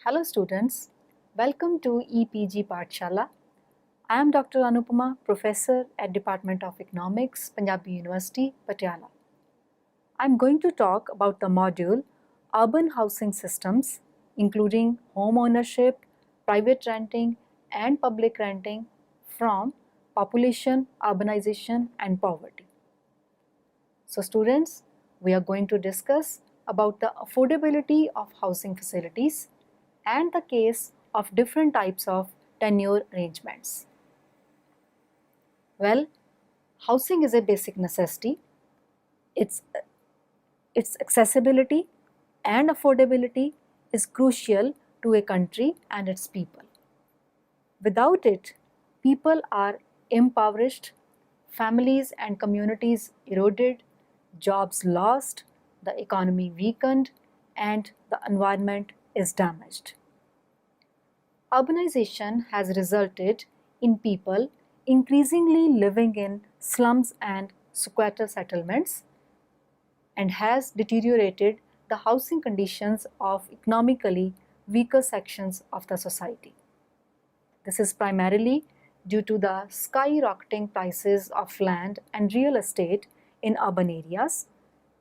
Hello students, welcome to EPG Pathshala. I am Dr. Anupama, Professor at Department of Economics, Punjabi University, Patiala. I am going to talk about the module Urban Housing Systems, including home ownership, private renting and public renting from population, urbanization and poverty. So students, we are going to discuss about the affordability of housing facilities and the case of different types of tenure arrangements. Well, housing is a basic necessity. Its accessibility and affordability is crucial to a country and its people. Without it, people are impoverished, families and communities eroded, jobs lost, the economy weakened, and the environment is damaged. Urbanization has resulted in people increasingly living in slums and squatter settlements and has deteriorated the housing conditions of economically weaker sections of the society. This is primarily due to the skyrocketing prices of land and real estate in urban areas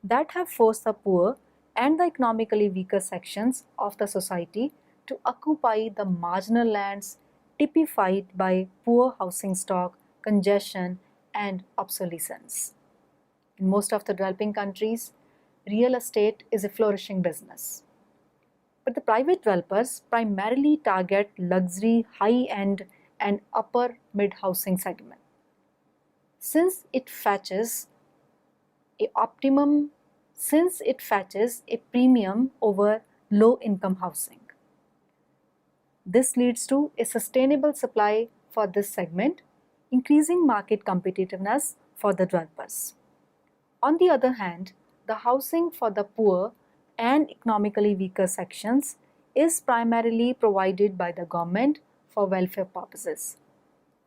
that have forced the poor and the economically weaker sections of the society to occupy the marginal lands typified by poor housing stock, congestion, and obsolescence. In most of the developing countries, real estate is a flourishing business. But the private developers primarily target luxury, high-end, and upper mid-housing segment. Since it fetches a premium over low-income housing. This leads to a sustainable supply for this segment, increasing market competitiveness for the developers. On the other hand, the housing for the poor and economically weaker sections is primarily provided by the government for welfare purposes.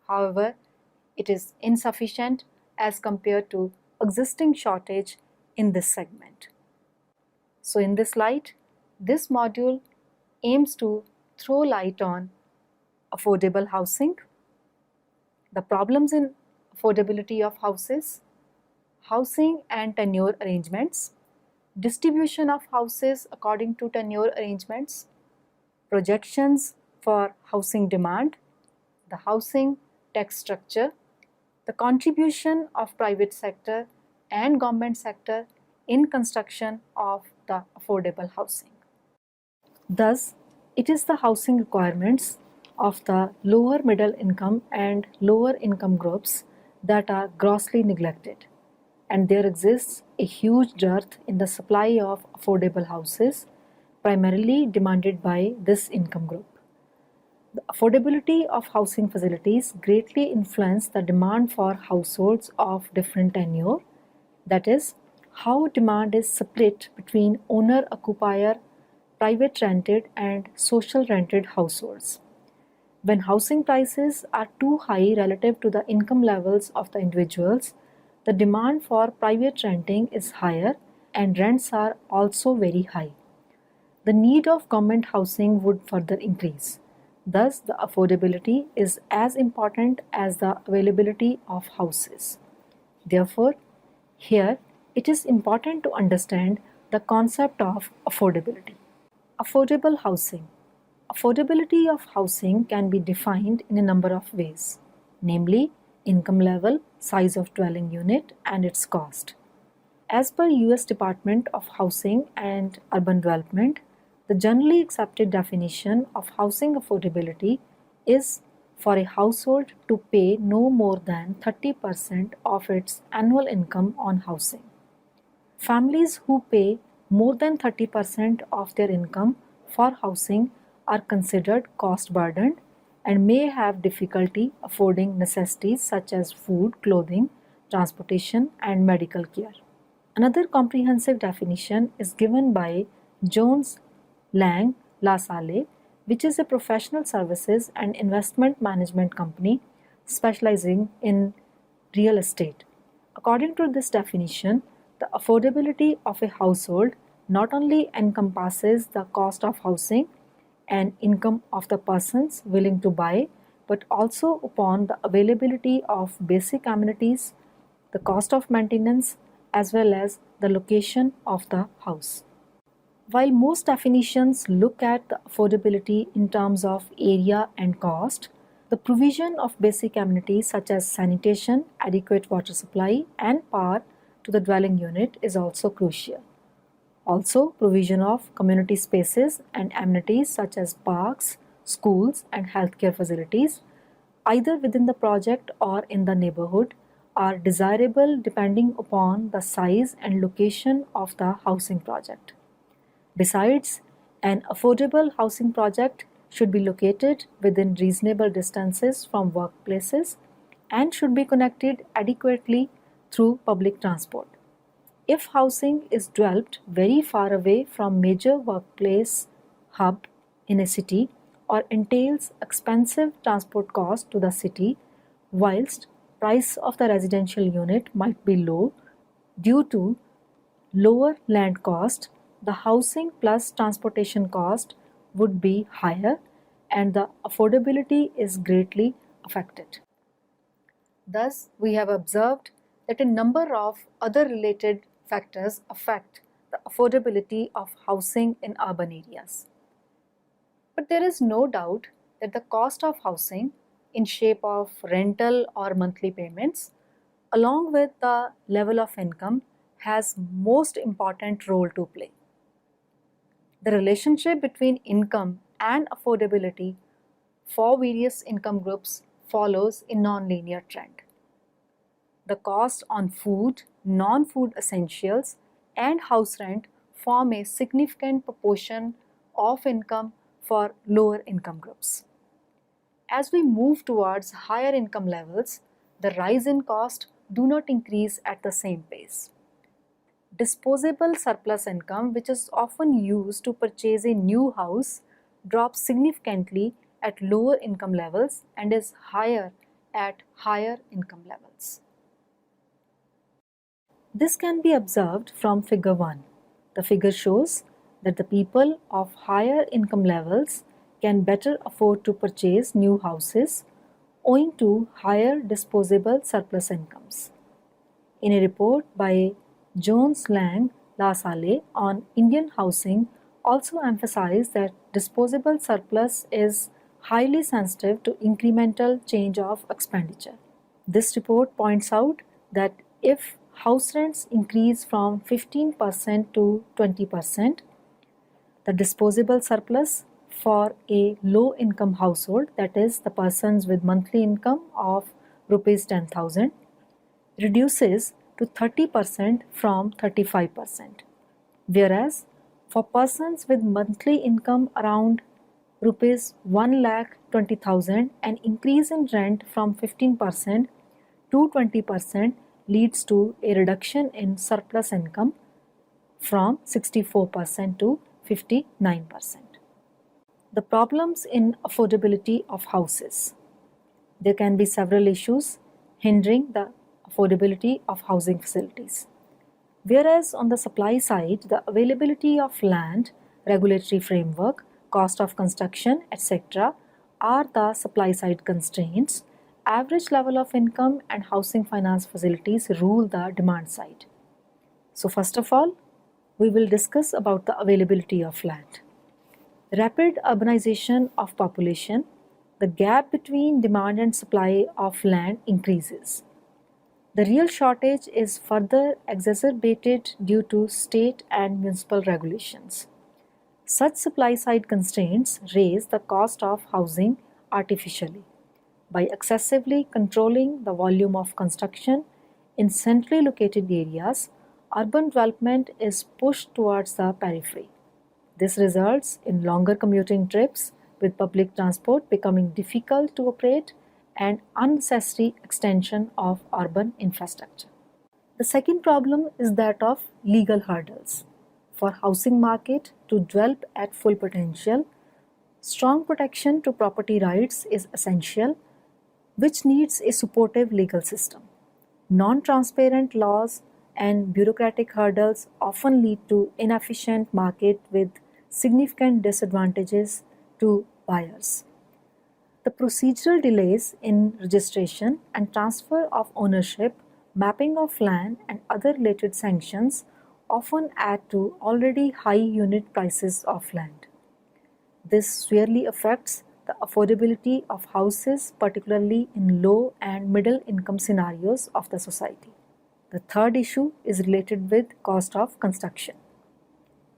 However, it is insufficient as compared to existing shortage in this segment. So in this light, this module aims to throw light on affordable housing, the problems in affordability of houses, housing and tenure arrangements, distribution of houses according to tenure arrangements, projections for housing demand, the housing tax structure, the contribution of private sector and government sector in construction of the affordable housing. Thus, it is the housing requirements of the lower middle income and lower income groups that are grossly neglected, and there exists a huge dearth in the supply of affordable houses, primarily demanded by this income group. The affordability of housing facilities greatly influence the demand for households of different tenure, that is, how demand is split between owner-occupier, private rented and social rented households. When housing prices are too high relative to the income levels of the individuals, the demand for private renting is higher and rents are also very high. The need of government housing would further increase. Thus, the affordability is as important as the availability of houses. Therefore, here it is important to understand the concept of affordability. Affordable housing. Affordability of housing can be defined in a number of ways, namely income level, size of dwelling unit, and its cost. As per US Department of Housing and Urban Development, the generally accepted definition of housing affordability is for a household to pay no more than 30% of its annual income on housing. Families who pay more than 30% of their income for housing are considered cost burdened and may have difficulty affording necessities such as food, clothing, transportation, and medical care. Another comprehensive definition is given by Jones Lang LaSalle, which is a professional services and investment management company specializing in real estate. According to this definition, the affordability of a household not only encompasses the cost of housing, and income of the persons willing to buy, but also upon the availability of basic amenities, the cost of maintenance, as well as the location of the house. While most definitions look at the affordability in terms of area and cost, the provision of basic amenities such as sanitation, adequate water supply, and power to the dwelling unit is also crucial. Also, provision of community spaces and amenities such as parks, schools, and healthcare facilities, either within the project or in the neighborhood, are desirable depending upon the size and location of the housing project. Besides, an affordable housing project should be located within reasonable distances from workplaces and should be connected adequately through public transport. If housing is developed very far away from major workplace hub in a city or entails expensive transport cost to the city, whilst price of the residential unit might be low due to lower land cost, the housing plus transportation cost would be higher and the affordability is greatly affected. Thus, we have observed that a number of other related factors affect the affordability of housing in urban areas. But there is no doubt that the cost of housing in shape of rental or monthly payments, along with the level of income, has most important role to play. The relationship between income and affordability for various income groups follows a non-linear trend. The cost on food, non-food essentials, and house rent form a significant proportion of income for lower income groups. As we move towards higher income levels, the rise in cost do not increase at the same pace. Disposable surplus income, which is often used to purchase a new house, drops significantly at lower income levels and is higher at higher income levels. This can be observed from figure 1. The figure shows that the people of higher income levels can better afford to purchase new houses owing to higher disposable surplus incomes. In a report by Jones Lang LaSalle on Indian housing also emphasized that disposable surplus is highly sensitive to incremental change of expenditure. This report points out that if house rents increase from 15% to 20%, the disposable surplus for a low income household, that is the persons with monthly income of rupees 10,000, reduces to 30% from 35%, whereas for persons with monthly income around rupees 1,20,000, an increase in rent from 15% to 20% leads to a reduction in surplus income from 64% to 59%. The problems in affordability of houses. There can be several issues hindering the affordability of housing facilities. Whereas on the supply side, the availability of land, regulatory framework, cost of construction, etc. are the supply side constraints, average level of income and housing finance facilities rule the demand side. So first of all, we will discuss about the availability of land. Rapid urbanization of population, the gap between demand and supply of land increases. The real shortage is further exacerbated due to state and municipal regulations. Such supply-side constraints raise the cost of housing artificially. By excessively controlling the volume of construction in centrally located areas, urban development is pushed towards the periphery. This results in longer commuting trips, with public transport becoming difficult to operate and unnecessary extension of urban infrastructure. The second problem is that of legal hurdles. For housing market to develop at full potential, strong protection to property rights is essential, which needs a supportive legal system. Non-transparent laws and bureaucratic hurdles often lead to inefficient market with significant disadvantages to buyers. The procedural delays in registration and transfer of ownership, mapping of land, and other related sanctions often add to already high unit prices of land. This severely affects the affordability of houses, particularly in low and middle income scenarios of the society. The third issue is related with cost of construction.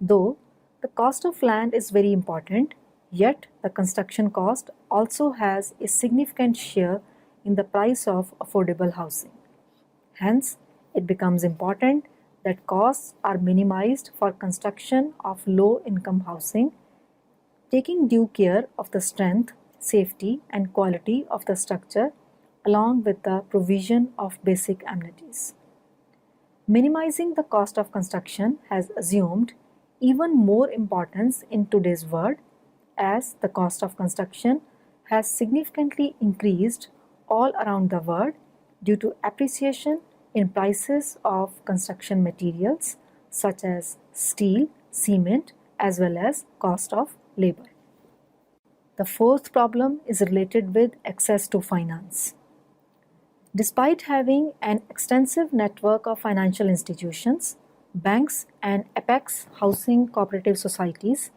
Though the cost of land is very important, yet the construction cost also has a significant share in the price of affordable housing. Hence, it becomes important that costs are minimized for construction of low-income housing, taking due care of the strength, safety, and quality of the structure along with the provision of basic amenities. Minimizing the cost of construction has assumed even more importance in today's world as the cost of construction has significantly increased all around the world due to appreciation in prices of construction materials such as steel, cement, as well as cost of labor. The fourth problem is related with access to finance. Despite having an extensive network of financial institutions, banks and apex housing cooperative societies,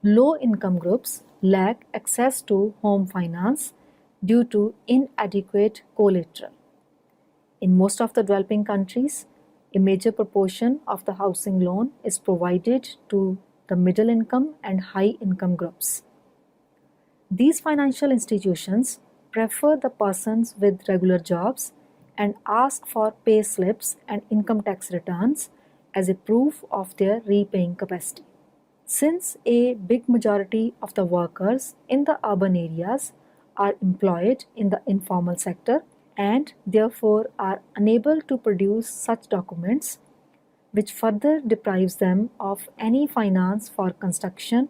low-income groups lack access to home finance due to inadequate collateral. In most of the developing countries, a major proportion of the housing loan is provided to the middle income and high income groups. These financial institutions prefer the persons with regular jobs and ask for pay slips and income tax returns as a proof of their repaying capacity. Since a big majority of the workers in the urban areas are employed in the informal sector and therefore are unable to produce such documents, which further deprives them of any finance for construction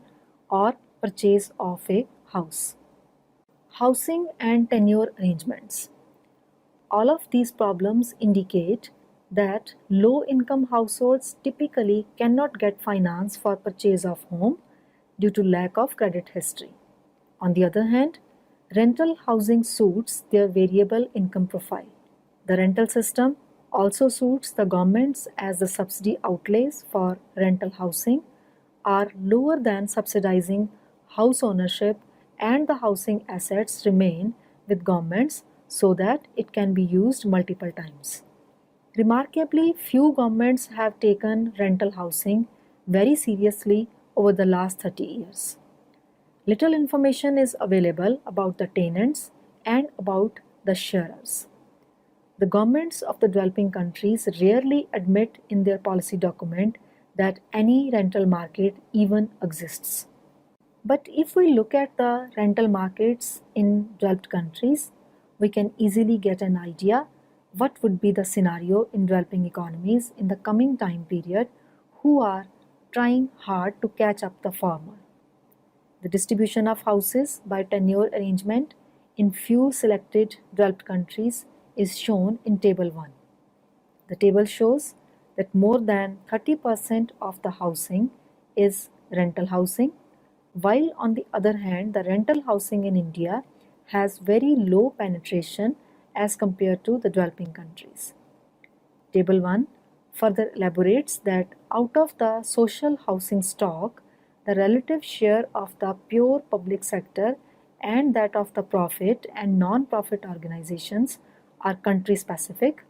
or purchase of a house. Housing and tenure arrangements. All of these problems indicate that low-income households typically cannot get finance for purchase of home due to lack of credit history. On the other hand, rental housing suits their variable income profile. The rental system also suits the governments as the subsidy outlays for rental housing are lower than subsidizing house ownership and the housing assets remain with governments so that it can be used multiple times. Remarkably, few governments have taken rental housing very seriously over the last 30 years. Little information is available about the tenants and about the sharers. The governments of the developing countries rarely admit in their policy document that any rental market even exists. But if we look at the rental markets in developed countries, we can easily get an idea what would be the scenario in developing economies in the coming time period who are trying hard to catch up the former. The distribution of houses by tenure arrangement in few selected developed countries is shown in Table 1. The table shows that more than 30% of the housing is rental housing, while on the other hand, the rental housing in India has very low penetration as compared to the developing countries. Table 1 further elaborates that out of the social housing stock, the relative share of the pure public sector and that of the profit and non-profit organizations are country specific.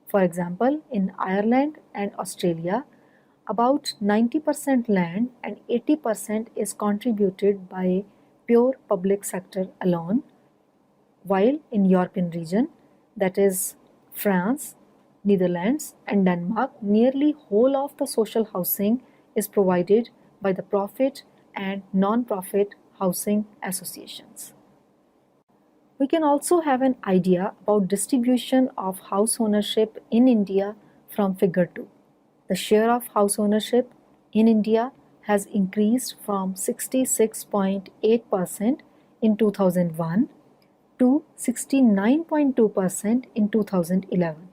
For example, in Ireland and Australia, about 90% land and 80% is contributed by pure public sector alone, while in European region, that is France, Netherlands and Denmark, nearly whole of the social housing is provided by the profit and non-profit housing associations. We can also have an idea about distribution of house ownership in India from figure 2. The share of house ownership in India has increased from 66.8% in 2001 to 69.2% in 2011,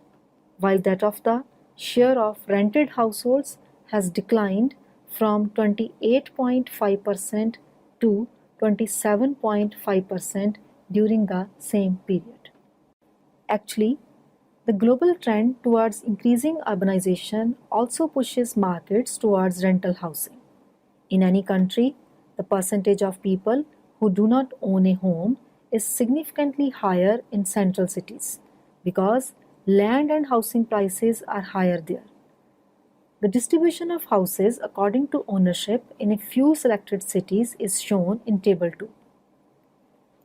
while that of the share of rented households has declined from 28.5% to 27.5% during the same period. Actually, the global trend towards increasing urbanization also pushes markets towards rental housing. In any country, the percentage of people who do not own a home is significantly higher in central cities because land and housing prices are higher there. The distribution of houses according to ownership in a few selected cities is shown in Table 2.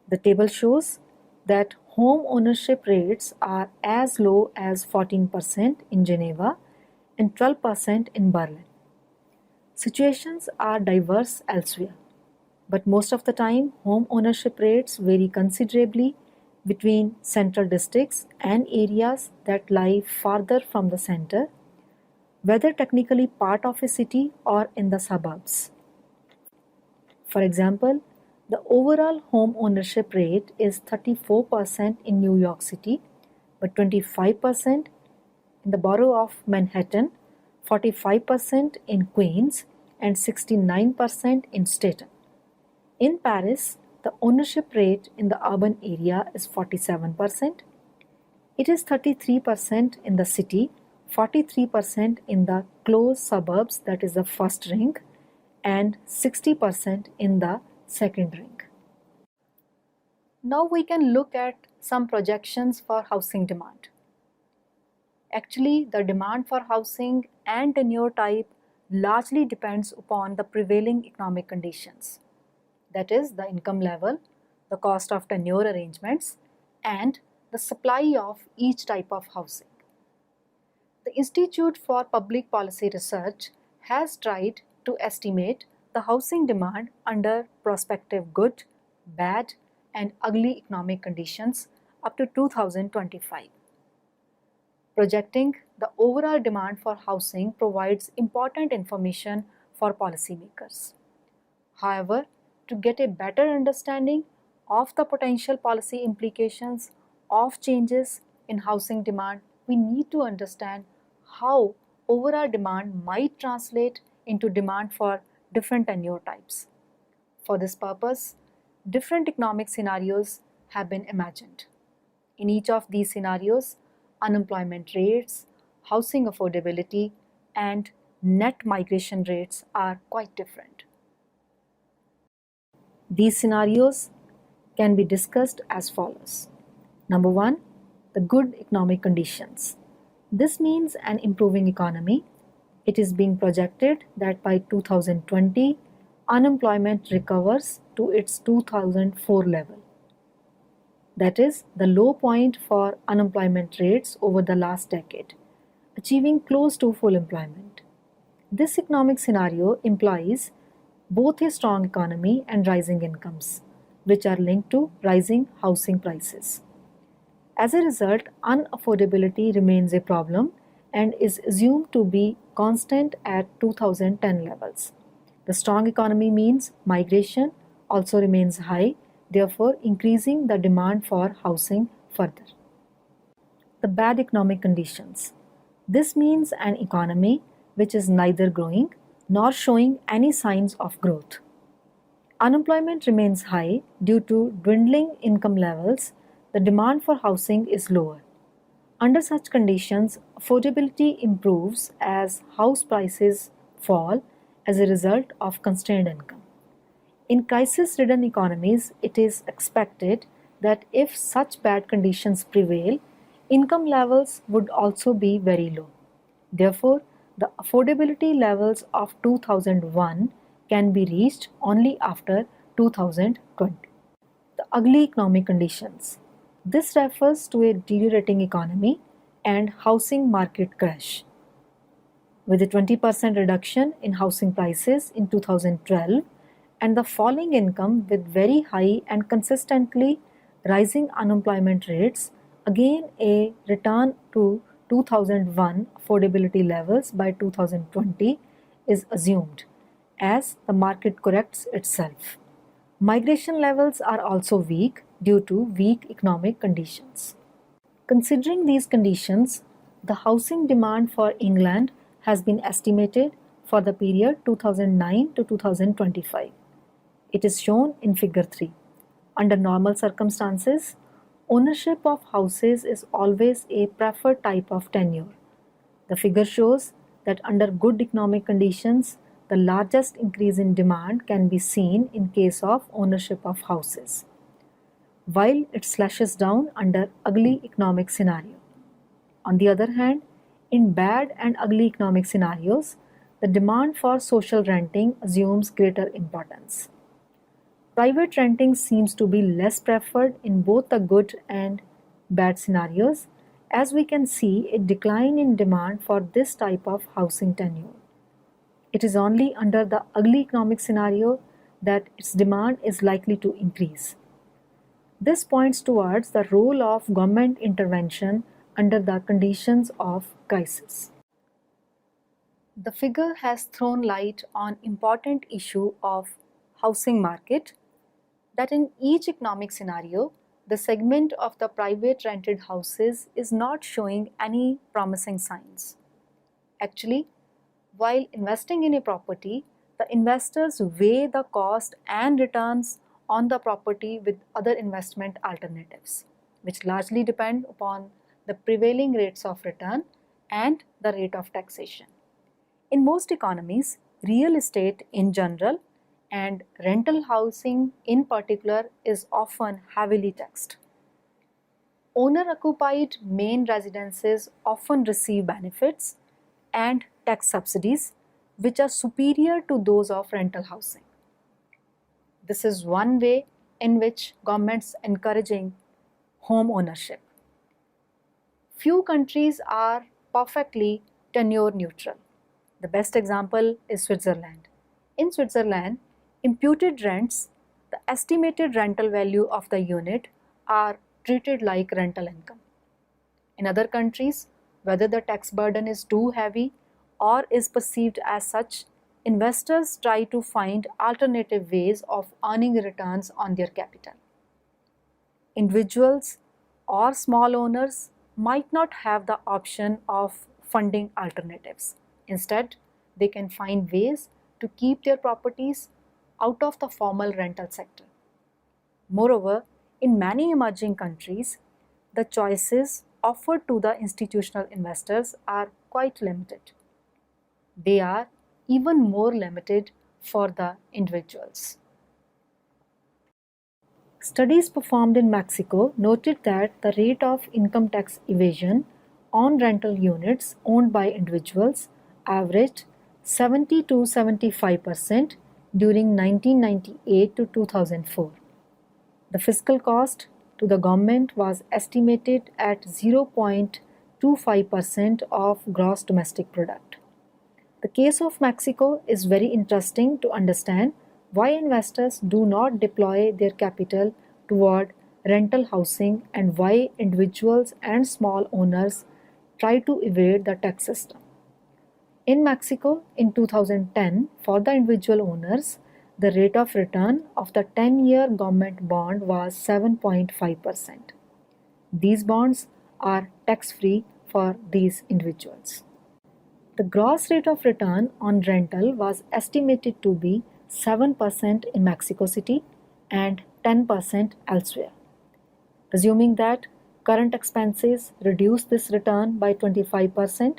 The table shows that home ownership rates are as low as 14% in Geneva and 12% in Berlin. Situations are diverse elsewhere, but most of the time home ownership rates vary considerably between central districts and areas that lie farther from the center, whether technically part of a city or in the suburbs. For example, the overall home ownership rate is 34% in New York City, but 25% in the borough of Manhattan, 45% in Queens, and 69% in Staten. In Paris, the ownership rate in the urban area is 47%. It is 33% in the city, 43% in the close suburbs, that is the first ring, and 60% in the second ring. Now we can look at some projections for housing demand. Actually, the demand for housing and tenure type largely depends upon the prevailing economic conditions. That is, the income level, the cost of tenure arrangements, and the supply of each type of housing. The Institute for Public Policy Research has tried to estimate the housing demand under prospective good, bad, and ugly economic conditions up to 2025. Projecting the overall demand for housing provides important information for policymakers. However, to get a better understanding of the potential policy implications of changes in housing demand, we need to understand how overall demand might translate into demand for different tenure types. For this purpose, different economic scenarios have been imagined. In each of these scenarios, unemployment rates, housing affordability, and net migration rates are quite different. These scenarios can be discussed as follows. Number one, the good economic conditions. This means an improving economy. It is being projected that by 2020, unemployment recovers to its 2004 level. That is the low point for unemployment rates over the last decade, achieving close to full employment. This economic scenario implies both a strong economy and rising incomes, which are linked to rising housing prices. As a result, unaffordability remains a problem and is assumed to be constant at 2010 levels. The strong economy means migration also remains high, therefore increasing the demand for housing further. The bad economic conditions. This means an economy which is neither growing nor showing any signs of growth. Unemployment remains high due to dwindling income levels. The demand for housing is lower. Under such conditions, affordability improves as house prices fall as a result of constrained income. In crisis-ridden economies, it is expected that if such bad conditions prevail, income levels would also be very low. Therefore, the affordability levels of 2001 can be reached only after 2020. The ugly economic conditions. This refers to a deteriorating economy and housing market crash. With a 20% reduction in housing prices in 2012 and the falling income with very high and consistently rising unemployment rates, again a return to 2001 affordability levels by 2020 is assumed as the market corrects itself. Migration levels are also weak due to weak economic conditions. Considering these conditions, the housing demand for England has been estimated for the period 2009 to 2025. It is shown in figure 3. Under normal circumstances, ownership of houses is always a preferred type of tenure. The figure shows that under good economic conditions, the largest increase in demand can be seen in case of ownership of houses, while it slashes down under ugly economic scenario. On the other hand, in bad and ugly economic scenarios, the demand for social renting assumes greater importance. Private renting seems to be less preferred in both the good and bad scenarios, as we can see a decline in demand for this type of housing tenure. It is only under the ugly economic scenario that its demand is likely to increase. This points towards the role of government intervention under the conditions of crisis. The figure has thrown light on important issue of housing market, that in each economic scenario, the segment of the private rented houses is not showing any promising signs. Actually, while investing in a property, the investors weigh the cost and returns on the property with other investment alternatives, which largely depend upon the prevailing rates of return and the rate of taxation. In most economies, real estate in general and rental housing in particular is often heavily taxed. Owner-occupied main residences often receive benefits and tax subsidies which are superior to those of rental housing. This is one way in which governments encouraging home ownership. Few countries are perfectly tenure neutral. The best example is Switzerland. In Switzerland, imputed rents, the estimated rental value of the unit, are treated like rental income. In other countries, whether the tax burden is too heavy or is perceived as such, investors try to find alternative ways of earning returns on their capital. Individuals or small owners might not have the option of funding alternatives. Instead, they can find ways to keep their properties out of the formal rental sector. Moreover, in many emerging countries, the choices offered to the institutional investors are quite limited. They are even more limited for the individuals. Studies performed in Mexico noted that the rate of income tax evasion on rental units owned by individuals averaged 70 to 75% during 1998 to 2004. The fiscal cost to the government was estimated at 0.25% of gross domestic product. The case of Mexico is very interesting to understand why investors do not deploy their capital toward rental housing and why individuals and small owners try to evade the tax system. In Mexico, in 2010, for the individual owners, the rate of return of the 10-year government bond was 7.5%. These bonds are tax-free for these individuals. The gross rate of return on rental was estimated to be 7% in Mexico City and 10% elsewhere. Assuming that current expenses reduce this return by 25%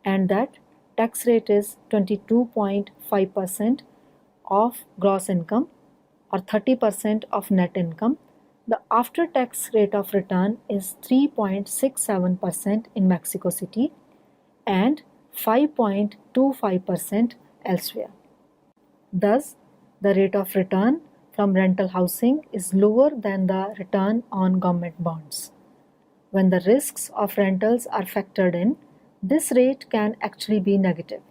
and that tax rate is 22.5% of gross income or 30% of net income, the after-tax rate of return is 3.67% in Mexico City and 5.25% elsewhere. Thus, the rate of return from rental housing is lower than the return on government bonds. When the risks of rentals are factored in, this rate can actually be negative.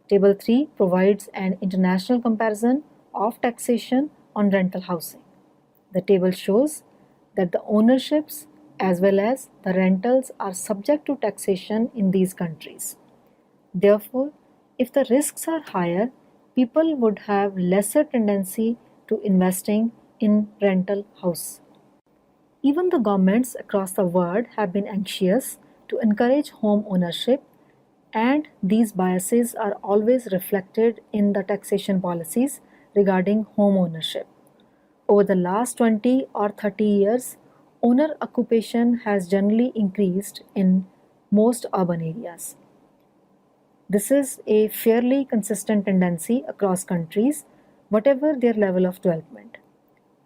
Table 3 provides an international comparison of taxation on rental housing. The table shows that the ownerships as well as the rentals are subject to taxation in these countries. Therefore, if the risks are higher, people would have lesser tendency to investing in rental house. Even the governments across the world have been anxious to encourage home ownership, and these biases are always reflected in the taxation policies regarding home ownership. Over the last 20 or 30 years, owner occupation has generally increased in most urban areas. This is a fairly consistent tendency across countries, whatever their level of development.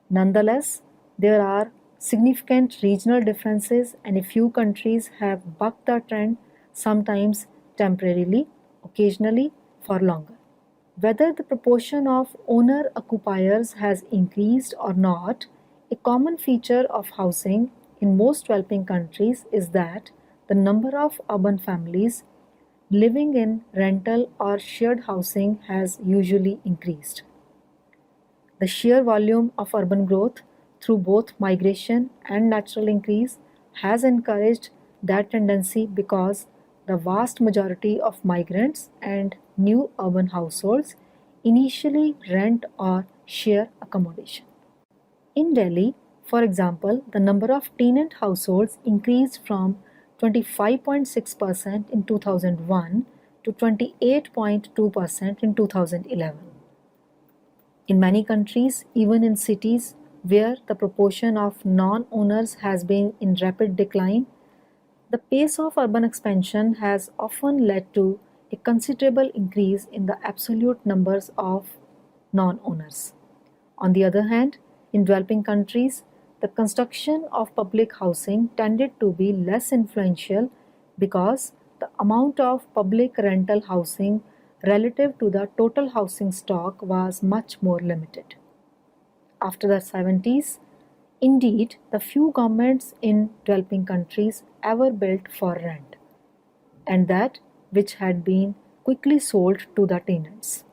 Nonetheless, there are significant regional differences, and a few countries have bucked the trend, sometimes temporarily, occasionally for longer. Whether the proportion of owner occupiers has increased or not, a common feature of housing in most developing countries is that the number of urban families living in rental or shared housing has usually increased. The sheer volume of urban growth through both migration and natural increase has encouraged that tendency because the vast majority of migrants and new urban households initially rent or share accommodation. In Delhi, for example, the number of tenant households increased from 25.6% in 2001 to 28.2% in 2011. In many countries, even in cities where the proportion of non-owners has been in rapid decline, the pace of urban expansion has often led to a considerable increase in the absolute numbers of non-owners. On the other hand, in developing countries, the construction of public housing tended to be less influential because the amount of public rental housing relative to the total housing stock was much more limited. After the 70s, indeed, the few governments in developing countries ever built for rent, and that which had been quickly sold to the tenants.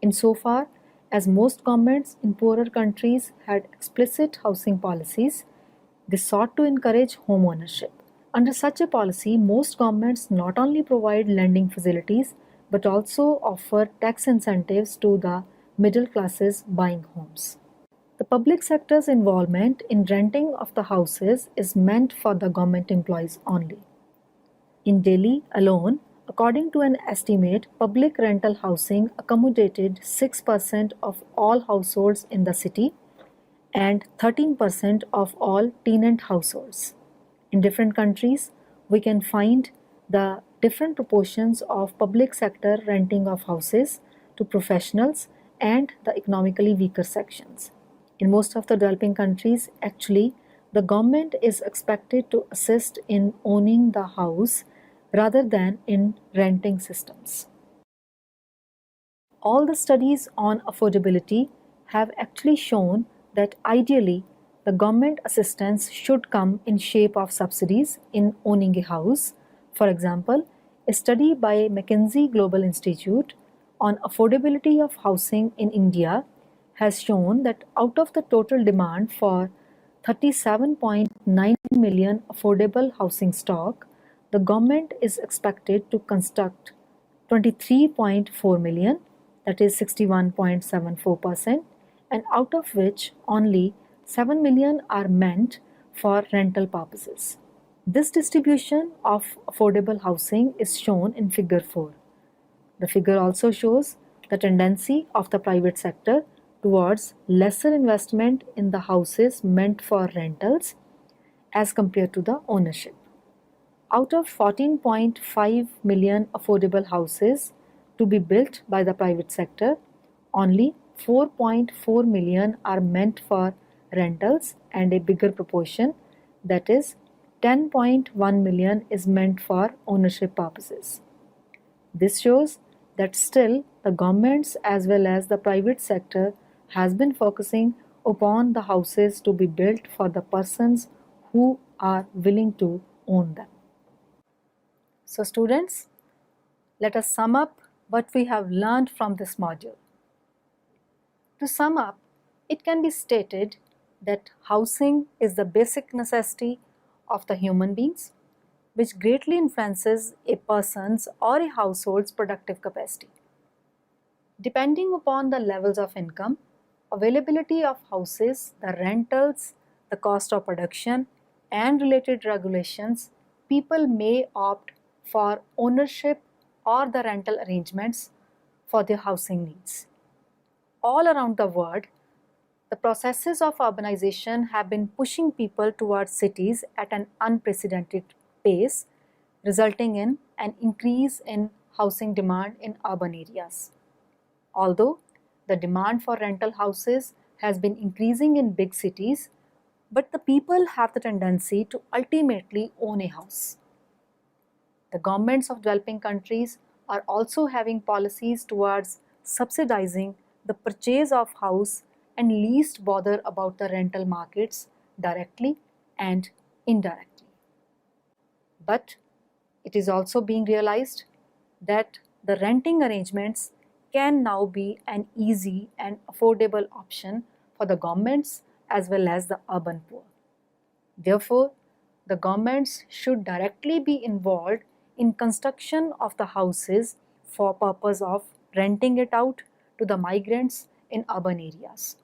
Insofar as most governments in poorer countries had explicit housing policies, they sought to encourage home ownership. Under such a policy, most governments not only provide lending facilities but also offer tax incentives to the middle classes buying homes. The public sector's involvement in renting of the houses is meant for the government employees only. In Delhi alone, according to an estimate, public rental housing accommodated 6% of all households in the city and 13% of all tenant households. In different countries, we can find the different proportions of public sector renting of houses to professionals and the economically weaker sections. In most of the developing countries, actually, the government is expected to assist in owning the house rather than in renting systems. All the studies on affordability have actually shown that ideally the government assistance should come in shape of subsidies in owning a house. For example, a study by McKinsey Global Institute on affordability of housing in India has shown that out of the total demand for 37.9 million affordable housing stock, the government is expected to construct 23.4 million, that is 61.74%, and out of which only 7 million are meant for rental purposes. This distribution of affordable housing is shown in figure 4. The figure also shows the tendency of the private sector towards lesser investment in the houses meant for rentals as compared to the ownership. Out of 14.5 million affordable houses to be built by the private sector, only 4.4 million are meant for rentals and a bigger proportion, that is 10.1 million, is meant for ownership purposes. This shows that still the governments as well as the private sector has been focusing upon the houses to be built for the persons who are willing to own them. So students, let us sum up what we have learned from this module. To sum up, it can be stated that housing is the basic necessity of the human beings, which greatly influences a person's or a household's productive capacity. Depending upon the levels of income, availability of houses, the rentals, the cost of production, and related regulations, people may opt for ownership or the rental arrangements for their housing needs. All around the world, The processes of urbanization have been pushing people towards cities at an unprecedented pace, resulting in an increase in housing demand in urban areas. Although the demand for rental houses has been increasing in big cities, but the people have the tendency to ultimately own a house. The governments of developing countries are also having policies towards subsidizing the purchase of house and least bother about the rental markets directly and indirectly. But it is also being realized that the renting arrangements can now be an easy and affordable option for the governments as well as the urban poor. Therefore, the governments should directly be involved in construction of the houses for purpose of renting it out to the migrants in urban areas,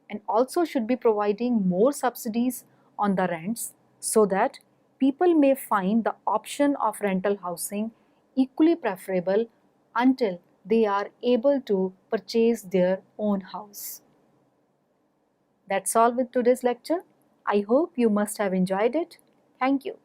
and also should be providing more subsidies on the rents so that people may find the option of rental housing equally preferable until they are able to purchase their own house. That's all with today's lecture. I hope you must have enjoyed it. Thank you.